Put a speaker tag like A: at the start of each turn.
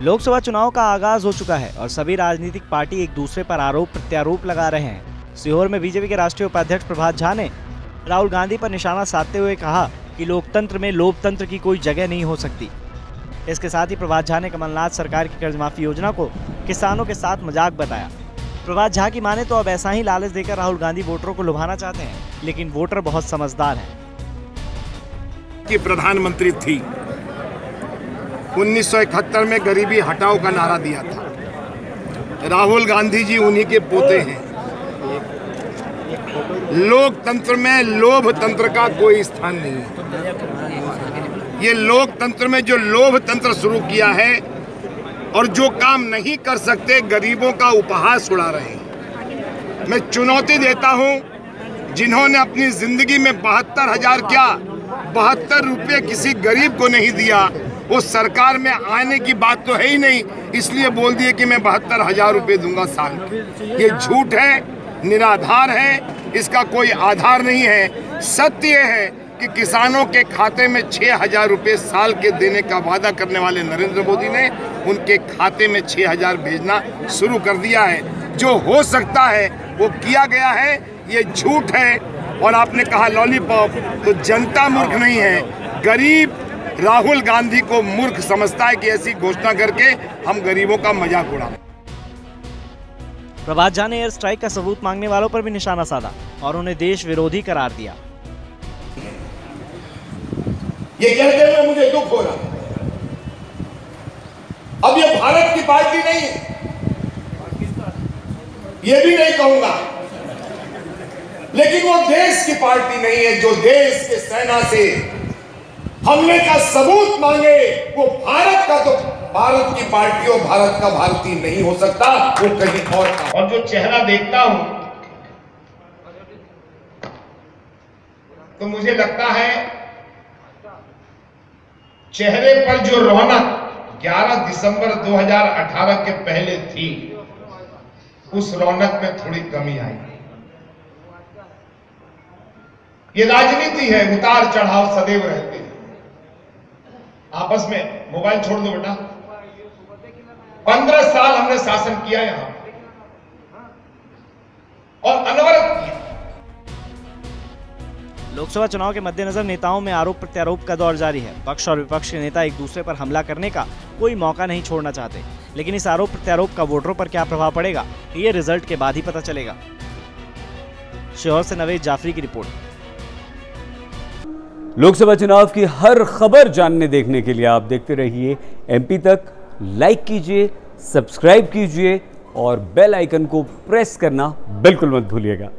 A: लोकसभा चुनाव का आगाज हो चुका है और सभी राजनीतिक पार्टी एक दूसरे पर आरोप प्रत्यारोप लगा रहे हैं। सीहोर में बीजेपी के राष्ट्रीय उपाध्यक्ष प्रभात झा ने राहुल गांधी पर निशाना साधते हुए कहा कि लोकतंत्र में लोकतंत्र की कोई जगह नहीं हो सकती। इसके साथ ही प्रभात झा ने कमलनाथ सरकार की कर्ज माफी योजना को किसानों के साथ मजाक बताया। प्रभात झा की माने तो अब ऐसा ही लालच देकर राहुल गांधी वोटरों को लुभाना चाहते हैं, लेकिन वोटर बहुत समझदार हैं।
B: कि प्रधानमंत्री थी 1971 में गरीबी हटाओ का नारा दिया था। राहुल गांधी जी उन्हीं के पोते हैं। लोकतंत्र में लोभ तंत्र का कोई स्थान नहीं है। ये लोकतंत्र में जो लोभ तंत्र शुरू किया है और जो काम नहीं कर सकते गरीबों का उपहास उड़ा रहे हैं। मैं चुनौती देता हूं, जिन्होंने अपनी जिंदगी में 72,000 क्या 72 रुपये किसी गरीब को नहीं दिया, वो सरकार में आने की बात तो है ही नहीं, इसलिए बोल दिए कि मैं 72,000 रुपये दूंगा साल के। ये झूठ है, निराधार है, इसका कोई आधार नहीं है। सत्य है कि किसानों के खाते में 6,000 रुपये साल के देने का वादा करने वाले नरेंद्र मोदी ने उनके खाते में 6,000 भेजना शुरू कर दिया है। जो हो सकता है वो किया गया है, ये झूठ है। और आपने कहा लॉलीपॉप, तो जनता मूर्ख नहीं है, गरीब राहुल गांधी को मूर्ख समझता है कि ऐसी घोषणा करके हम गरीबों का मजाक उड़ा।
A: प्रभात झा ने एयर स्ट्राइक का सबूत मांगने वालों पर भी निशाना साधा और उन्हें देश विरोधी करार दिया।
B: ये कहते हुए मुझे दुख हो रहा। अब ये भारत की पार्टी नहीं है, ये भी नहीं कहूंगा, लेकिन वो देश की पार्टी नहीं है। जो देश के सेना से हमले का सबूत मांगे वो भारत का, तो भारत की पार्टी और भारत का भारतीय नहीं हो सकता, वो कहीं और का। और जो चेहरा देखता हूं तो मुझे लगता है चेहरे पर जो रौनक 11 दिसंबर 2018 के पहले थी, उस रौनक में थोड़ी कमी आई। ये राजनीति है, उतार चढ़ाव सदैव रहते हैं। आपस में मोबाइल छोड़ दो बेटा। 15 साल हमने शासन किया यहां और अनवरत किया।
A: लोकसभा चुनाव के मद्देनजर नेताओं में आरोप प्रत्यारोप का दौर जारी है। पक्ष और विपक्ष के नेता एक दूसरे पर हमला करने का कोई मौका नहीं छोड़ना चाहते, लेकिन इस आरोप प्रत्यारोप का वोटरों पर क्या प्रभाव पड़ेगा, ये रिजल्ट के बाद ही पता चलेगा। सीहोर से नवेद जाफरी की रिपोर्ट।
C: लोकसभा चुनाव की हर खबर जानने देखने के लिए आप देखते रहिए एमपी तक। लाइक कीजिए, सब्सक्राइब कीजिए और बेल आइकन को प्रेस करना बिल्कुल मत भूलिएगा।